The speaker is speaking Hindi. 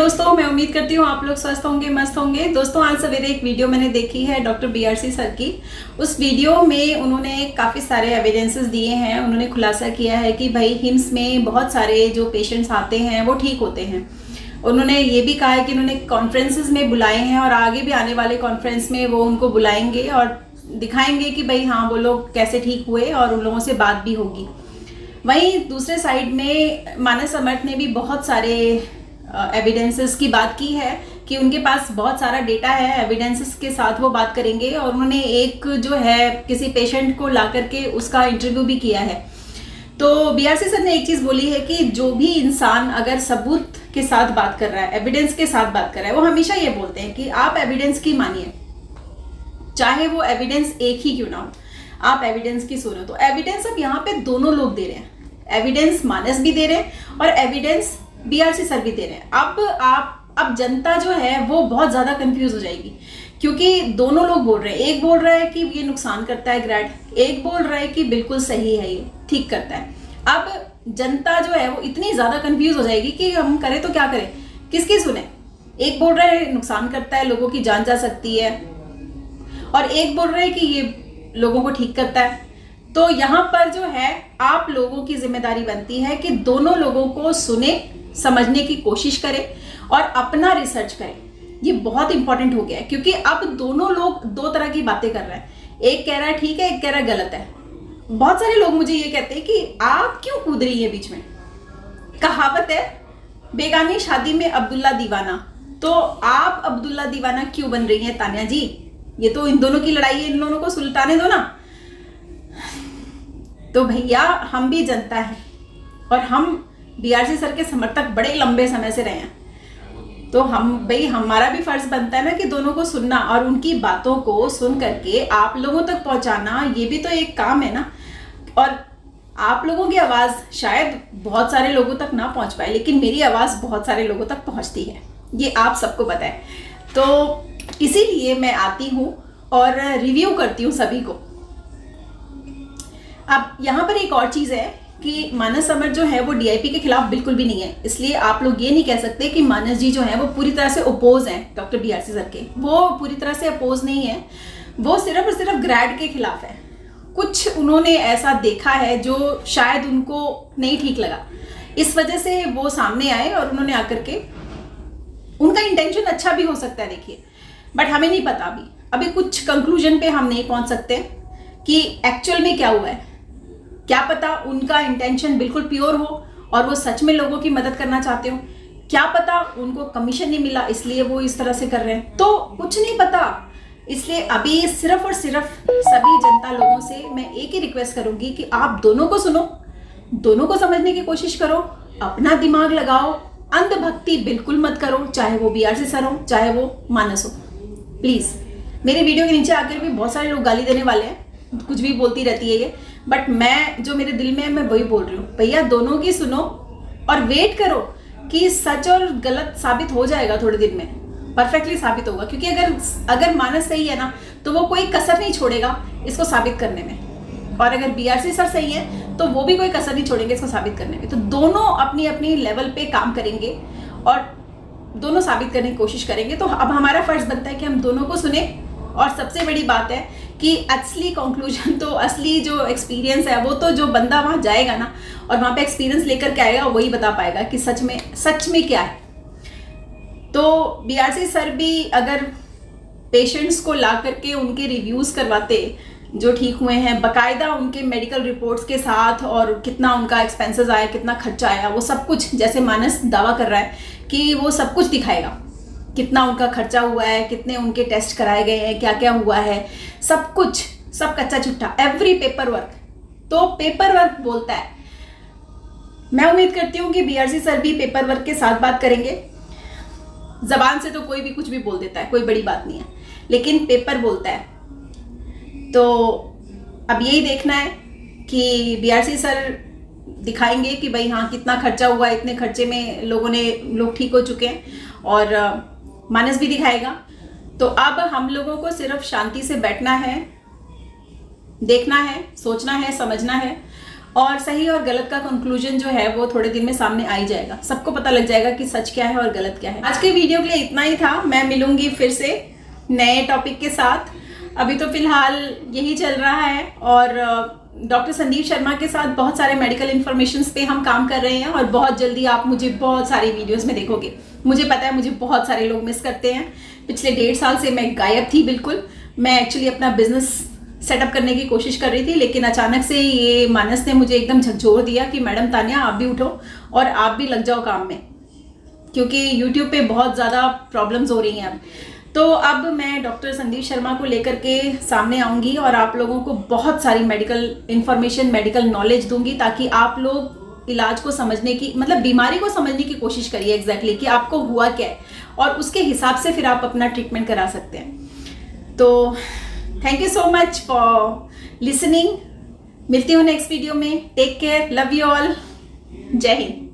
दोस्तों, मैं उम्मीद करती हूँ आप लोग स्वस्थ होंगे, मस्त होंगे। दोस्तों, आज सवेरे एक वीडियो मैंने देखी है डॉक्टर BRC सर की। उस वीडियो में उन्होंने काफ़ी सारे एविडेंसेस दिए हैं। उन्होंने खुलासा किया है कि भाई हिम्स में बहुत सारे जो पेशेंट्स आते हैं वो ठीक होते हैं। उन्होंने ये भी कहा है कि उन्होंने कॉन्फ्रेंसेस में बुलाए हैं और आगे भी आने वाले कॉन्फ्रेंस में वो उनको बुलाएंगे और दिखाएंगे कि भाई हाँ वो लोग कैसे ठीक हुए और उन लोगों से बात भी होगी। वहीं दूसरे साइड में मानस समर्थ ने भी बहुत सारे एविडेंसेस की बात की है कि उनके पास बहुत सारा डेटा है, एविडेंसेस के साथ वो बात करेंगे। और उन्होंने एक जो है किसी पेशेंट को ला करके उसका इंटरव्यू भी किया है। तो BRC सर ने एक चीज़ बोली है कि जो भी इंसान अगर सबूत के साथ बात कर रहा है, एविडेंस के साथ बात कर रहा है, वो हमेशा ये बोलते हैं कि आप एविडेंस की मानिए, चाहे वो एविडेंस एक ही क्यों ना हो, आप एविडेंस की सुनो। तो एविडेंस अब यहाँ पे दोनों लोग दे रहे हैं, एविडेंस मानस भी दे रहे हैं और एविडेंस BRC सर भी दे रहे हैं। अब जनता जो है वो बहुत ज़्यादा कंफ्यूज हो जाएगी, क्योंकि दोनों लोग बोल रहे हैं। एक बोल रहा है कि ये नुकसान करता है ग्रैड, एक बोल रहा है कि बिल्कुल सही है, ये ठीक करता है। अब जनता जो है वो इतनी ज़्यादा कंफ्यूज हो जाएगी कि हम करें तो क्या करें, किसकी सुने। एक बोल रहा है नुकसान करता है, लोगों की जान जा सकती है, और एक बोल रहा है कि ये लोगों को ठीक करता है। तो यहाँ पर जो है आप लोगों की जिम्मेदारी बनती है कि दोनों लोगों को सुने, समझने की कोशिश करें और अपना रिसर्च करें। ये बहुत इंपॉर्टेंट हो गया है, क्योंकि अब दोनों लोग दो तरह की बातें कर रहे हैं। एक कह रहा है ठीक है, एक कह रहा है गलत है। बहुत सारे लोग मुझे ये कहते हैं कि आप क्यों कूद रही है बीच में। कहावत है बेगानी शादी में अब्दुल्ला दीवाना, तो आप अब्दुल्ला दीवाना क्यों बन रही है तान्या जी? ये तो इन दोनों की लड़ाई है, इन दोनों को सुलटाने दो ना। तो भैया हम भी जनता है और हम BRC सर के समर्थक बड़े लंबे समय से रहे हैं। तो हमारा भी फर्ज बनता है ना कि दोनों को सुनना और उनकी बातों को सुन करके आप लोगों तक पहुंचाना, ये भी तो एक काम है ना। और आप लोगों की आवाज़ शायद बहुत सारे लोगों तक ना पहुंच पाए, लेकिन मेरी आवाज़ बहुत सारे लोगों तक पहुंचती है, ये आप सबको पता है। तो इसीलिए मैं आती हूँ और रिव्यू करती हूँ सभी को। अब यहाँ पर एक और चीज़ है कि मानस समर्थ जो है वो DIP के खिलाफ बिल्कुल भी नहीं है। इसलिए आप लोग ये नहीं कह सकते कि मानस जी जो है वो पूरी तरह से अपोज हैं डॉक्टर BRC सर के। वो पूरी तरह से अपोज नहीं है, वो सिर्फ और सिर्फ ग्रैड के खिलाफ है। कुछ उन्होंने ऐसा देखा है जो शायद उनको नहीं ठीक लगा, इस वजह से वो सामने आए और उन्होंने आकर के, उनका इंटेंशन अच्छा भी हो सकता है देखिए, बट हमें नहीं पता। अभी कुछ कंक्लूजन पे हम नहीं पहुंच सकते कि एक्चुअल में क्या हुआ है। क्या पता उनका इंटेंशन बिल्कुल प्योर हो और वो सच में लोगों की मदद करना चाहते हो। क्या पता उनको कमीशन नहीं मिला इसलिए वो इस तरह से कर रहे हैं, तो कुछ नहीं पता। इसलिए अभी सिर्फ और सिर्फ सभी जनता लोगों से मैं एक ही रिक्वेस्ट करूंगी कि आप दोनों को सुनो, दोनों को समझने की कोशिश करो, अपना दिमाग लगाओ, अंधभक्ति बिल्कुल मत करो, चाहे वो BRC सर हो चाहे वो मानस हो। प्लीज मेरे वीडियो के नीचे आकर भी बहुत सारे लोग गाली देने वाले हैं, कुछ भी बोलती रहती है ये, बट मैं जो मेरे दिल में है मैं वही बोल रही हूँ। भैया दोनों की सुनो और वेट करो कि सच और गलत साबित हो जाएगा, थोड़े दिन में परफेक्टली साबित होगा। क्योंकि अगर मानस सही है ना तो वो कोई कसर नहीं छोड़ेगा इसको साबित करने में, और अगर BRC सर सही है तो वो भी कोई कसर नहीं छोड़ेंगे इसको साबित करने में। तो दोनों अपनी अपनी लेवल पे काम करेंगे और दोनों साबित करने की कोशिश करेंगे। तो अब हमारा फर्ज बनता है कि हम दोनों को सुने। और सबसे बड़ी बात है कि असली कंक्लूजन, तो असली जो एक्सपीरियंस है वो तो जो बंदा वहाँ जाएगा ना और वहाँ पे एक्सपीरियंस लेकर के आएगा वही बता पाएगा कि सच में क्या है। तो BRC सर भी अगर पेशेंट्स को ला करके उनके रिव्यूज़ करवाते जो ठीक हुए हैं, बाकायदा उनके मेडिकल रिपोर्ट्स के साथ, और कितना उनका एक्सपेंसेस आया, कितना खर्चा आया, वो सब कुछ, जैसे मानस दावा कर रहा है कि वो सब कुछ दिखाएगा, कितना उनका खर्चा हुआ है, कितने उनके टेस्ट कराए गए हैं, क्या क्या हुआ है, सब कुछ, सब कच्चा चिट्ठा, एवरी पेपर वर्क। तो पेपर वर्क बोलता है। मैं उम्मीद करती हूँ कि BRC सर भी पेपर वर्क के साथ बात करेंगे। जबान से तो कोई भी कुछ भी बोल देता है, कोई बड़ी बात नहीं है, लेकिन पेपर बोलता है। तो अब यही देखना है कि BRC सर दिखाएंगे कि भाई हाँ कितना खर्चा हुआ है, इतने खर्चे में लोग ठीक हो चुके हैं, और मानस भी दिखाएगा। तो अब हम लोगों को सिर्फ शांति से बैठना है, देखना है, सोचना है, समझना है और सही और गलत का कंक्लूजन जो है वो थोड़े दिन में सामने आ ही जाएगा। सबको पता लग जाएगा कि सच क्या है और गलत क्या है। आज के वीडियो के लिए इतना ही था। मैं मिलूंगी फिर से नए टॉपिक के साथ। अभी तो फिलहाल यही चल रहा है और डॉक्टर संदीप शर्मा के साथ बहुत सारे मेडिकल इन्फॉर्मेशन पे हम काम कर रहे हैं और बहुत जल्दी आप मुझे बहुत सारी वीडियोस में देखोगे। मुझे पता है मुझे बहुत सारे लोग मिस करते हैं। पिछले 1.5 साल से मैं गायब थी बिल्कुल। मैं एक्चुअली अपना बिजनेस सेटअप करने की कोशिश कर रही थी, लेकिन अचानक से ये मानस ने मुझे एकदम झकझोर दिया कि मैडम तानिया आप भी उठो और आप भी लग जाओ काम में, क्योंकि यूट्यूब पे बहुत ज़्यादा प्रॉब्लम्स हो रही हैं अब। तो अब मैं डॉक्टर संदीप शर्मा को लेकर के सामने आऊँगी और आप लोगों को बहुत सारी मेडिकल इन्फॉर्मेशन, मेडिकल नॉलेज दूंगी, ताकि आप लोग इलाज को समझने की, मतलब बीमारी को समझने की कोशिश करिए एग्जैक्टली कि आपको हुआ क्या है, और उसके हिसाब से फिर आप अपना ट्रीटमेंट करा सकते हैं। तो thank you so much for listening. मिलती हूँ नेक्स्ट वीडियो में। Take care, love you all, जय हिंद।